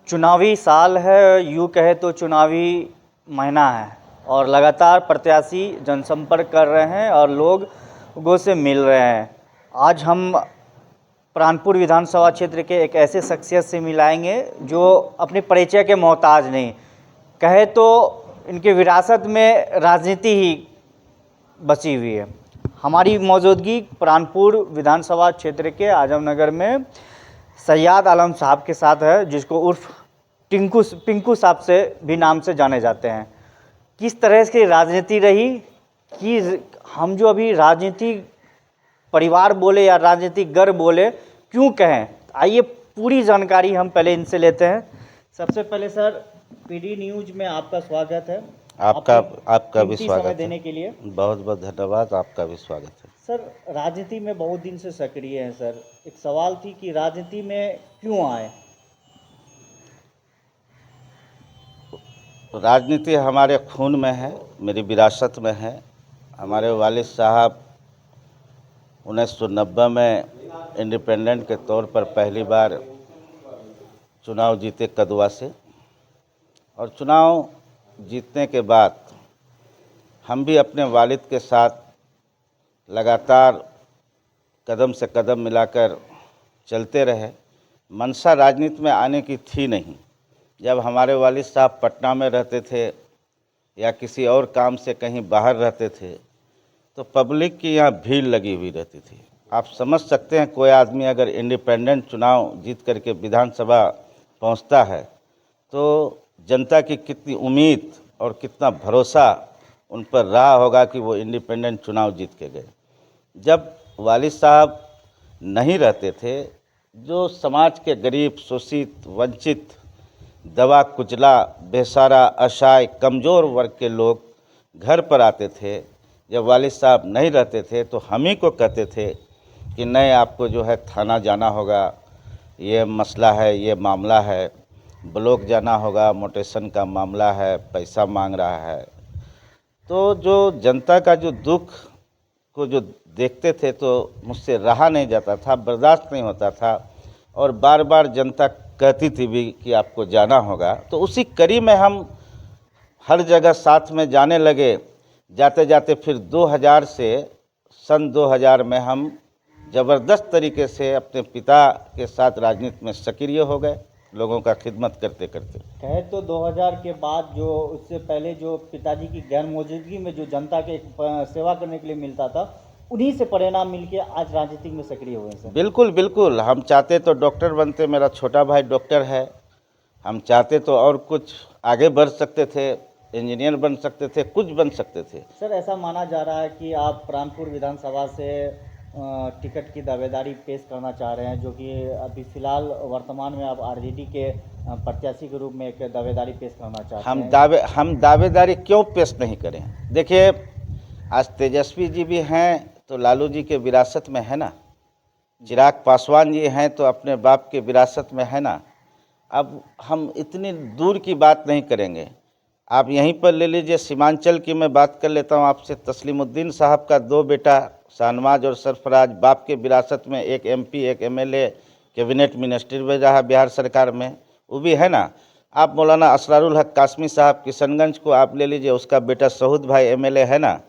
चुनावी साल है, यूँ कहे तो चुनावी महीना है और लगातार प्रत्याशी जनसंपर्क कर रहे हैं और लोगों से मिल रहे हैं। आज हम प्राणपुर विधानसभा क्षेत्र के एक ऐसे शख्सियत से मिलाएंगे जो अपने परिचय के मोहताज नहीं, कहे तो इनके विरासत में राजनीति ही बची हुई है। हमारी मौजूदगी प्राणपुर विधानसभा क्षेत्र के आजमनगर में सैयद आलम साहब के साथ है, जिसको उर्फ पिंकू साहब से भी नाम से जाने जाते हैं। किस तरह की राजनीति रही कि हम जो अभी राजनीति परिवार बोले या राजनीतिक घर बोले क्यों कहें, आइए पूरी जानकारी हम पहले इनसे लेते हैं। सबसे पहले सर, पीडी न्यूज में आपका स्वागत है। आपका भी स्वागत समय है। देने के लिए बहुत बहुत धन्यवाद, आपका भी स्वागत है। सर, राजनीति में बहुत दिन से सक्रिय हैं सर। एक सवाल थी कि राजनीति में क्यों आए? राजनीति हमारे खून में है, मेरी विरासत में है। हमारे वालिद साहब 1990 में इंडिपेंडेंट के तौर पर पहली बार चुनाव जीते कदवा से, और चुनाव जीतने के बाद हम भी अपने वालिद के साथ लगातार कदम से कदम मिलाकर चलते रहे। मंशा राजनीति में आने की थी नहीं। जब हमारे वालिद साहब पटना में रहते थे या किसी और काम से कहीं बाहर रहते थे तो पब्लिक की यहाँ भीड़ लगी हुई रहती थी। आप समझ सकते हैं, कोई आदमी अगर इंडिपेंडेंट चुनाव जीत करके विधानसभा पहुँचता है तो जनता की कितनी उम्मीद और कितना भरोसा उन पर रहा होगा कि वो इंडिपेंडेंट चुनाव जीत के गए। जब वालिद साहब नहीं रहते थे, जो समाज के गरीब, शोषित, वंचित, दबा कुचला, बेसहारा, असहाय, कमज़ोर वर्ग के लोग घर पर आते थे। जब वालिद साहब नहीं रहते थे तो हम ही को कहते थे कि नहीं, आपको जो है थाना जाना होगा, ये मसला है, ये मामला है, ब्लॉक जाना होगा, मोटेशन का मामला है, पैसा मांग रहा है। तो जो जनता का जो दुख को जो देखते थे तो मुझसे रहा नहीं जाता था, बर्दाश्त नहीं होता था, और बार बार जनता कहती थी भी कि आपको जाना होगा। तो उसी कड़ी में हम हर जगह साथ में जाने लगे। जाते जाते फिर 2000 से सन 2000 में हम ज़बरदस्त तरीके से अपने पिता के साथ राजनीति में सक्रिय हो गए, लोगों का खिदमत करते करते। कहे तो 2000 के बाद जो उससे पहले जो पिताजी की गैर मौजूदगी में जो जनता के सेवा करने के लिए मिलता था, उन्हीं से परिणाम मिलके आज राजनीति में सक्रिय हुए हैं। बिल्कुल बिल्कुल, हम चाहते तो डॉक्टर बनते, मेरा छोटा भाई डॉक्टर है। हम चाहते तो और कुछ आगे बढ़ सकते थे, इंजीनियर बन सकते थे, कुछ बन सकते थे। सर, ऐसा माना जा रहा है कि आप प्राणपुर विधानसभा से टिकट की दावेदारी पेश करना चाह रहे हैं, जो कि अभी फिलहाल वर्तमान में आप आरजेडी के प्रत्याशी के रूप में एक दावेदारी पेश करना चाहते हैं। हम दावेदारी क्यों पेश नहीं करें? देखिए, आज तेजस्वी जी भी हैं तो लालू जी के विरासत में है ना, चिराग पासवान जी हैं तो अपने बाप के विरासत में है ना। अब हम इतनी दूर की बात नहीं करेंगे। आप यहीं पर ले लीजिए, सीमांचल की मैं बात कर लेता हूँ आपसे। तस्लीमुद्दीन साहब का 2 बेटा शाहनवाज और सरफराज, बाप के विरासत में, एक एमपी एक एमएलए, कैबिनेट मिनिस्टर भी रहा बिहार सरकार में, वो भी है ना। आप मौलाना असरारुल हक कासमी साहब किशनगंज को आप ले लीजिए, उसका बेटा सऊद भाई एमएलए है ना।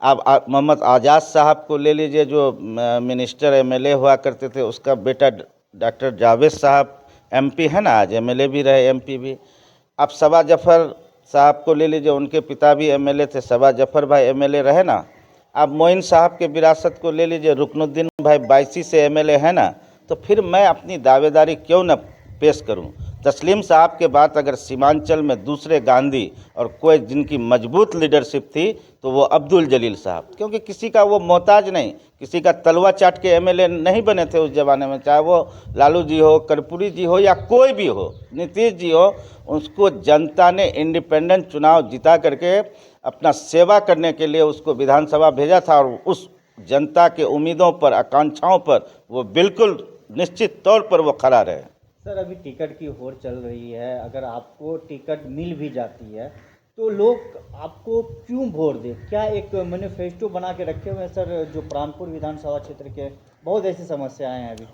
आप मोहम्मद आज़ाद साहब को ले लीजिए, जो मिनिस्टर एमएलए हुआ करते थे, उसका बेटा डॉक्टर जावेद साहब एमपी है ना, आज एमएलए भी रहे, एमपी भी। आप सबा जफ़र साहब को ले लीजिए, उनके पिता भी एमएलए थे, सबा जफ़र भाई एमएलए रहे ना। आप मोइन साहब के विरासत को ले लीजिए, रुकनुद्दीन भाई 82 से एमएलए है ना। तो फिर मैं अपनी दावेदारी क्यों न पेश करूं? तस्लीम साहब के बाद अगर सीमांचल में दूसरे गांधी और कोई जिनकी मजबूत लीडरशिप थी तो वो अब्दुल जलील साहब, क्योंकि किसी का वो मोहताज नहीं, किसी का तलवा चाट के एमएलए नहीं बने थे उस ज़माने में। चाहे वो लालू जी हो, कर्पूरी जी हो, या कोई भी हो, नीतीश जी हो, उसको जनता ने इंडिपेंडेंट चुनाव जिता करके अपना सेवा करने के लिए उसको विधानसभा भेजा था, और उस जनता के उम्मीदों पर, आकांक्षाओं पर वो बिल्कुल निश्चित तौर पर वो खड़ा रहे। सर, अभी टिकट की होड़ चल रही है। अगर आपको टिकट मिल भी जाती है तो लोग आपको क्यों वोट दें? क्या एक मैनिफेस्टो बना के रखे हुए हैं सर, जो प्राणपुर विधानसभा क्षेत्र के बहुत ऐसी समस्याएं हैं अभी?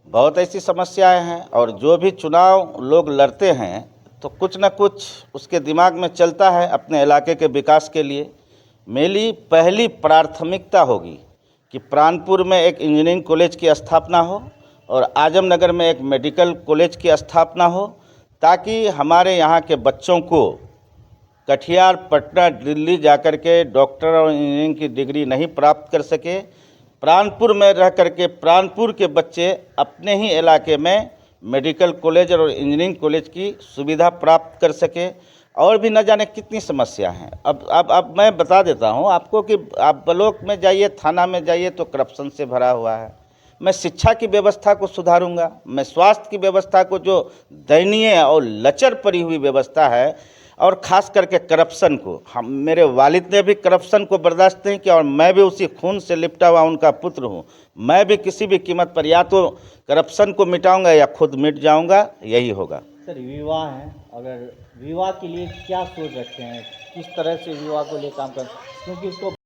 बहुत ऐसी समस्याएं हैं और जो भी चुनाव लोग लड़ते हैं तो कुछ न कुछ उसके दिमाग में चलता है अपने इलाके के विकास के लिए। मेरी पहली प्राथमिकता होगी कि प्राणपुर में एक इंजीनियरिंग कॉलेज की स्थापना हो और आजमनगर में एक मेडिकल कॉलेज की स्थापना हो, ताकि हमारे यहाँ के बच्चों को कटिहार, पटना, दिल्ली जाकर के डॉक्टर और इंजीनियरिंग की डिग्री नहीं प्राप्त कर सके। प्राणपुर में रह करके प्राणपुर के बच्चे अपने ही इलाके में मेडिकल कॉलेज और इंजीनियरिंग कॉलेज की सुविधा प्राप्त कर सके। और भी न जाने कितनी समस्या हैं। अब मैं बता देता हूं आपको कि आप ब्लॉक में जाइए, थाना में जाइए तो करप्शन से भरा हुआ है। मैं शिक्षा की व्यवस्था को सुधारूंगा, मैं स्वास्थ्य की व्यवस्था को, जो दयनीय और लचर पड़ी हुई व्यवस्था है, और ख़ास करके करप्शन को, हम मेरे वालिद ने भी करप्शन को बर्दाश्त नहीं किया और मैं भी उसी खून से लिपटा हुआ उनका पुत्र हूं। मैं भी किसी भी कीमत पर या तो करप्शन को मिटाऊंगा या खुद मिट जाऊंगा, यही होगा। सर, विवाह है, अगर विवाह के लिए क्या सोच रखते हैं, किस तरह से विवाह को लिए काम कर, क्योंकि इसको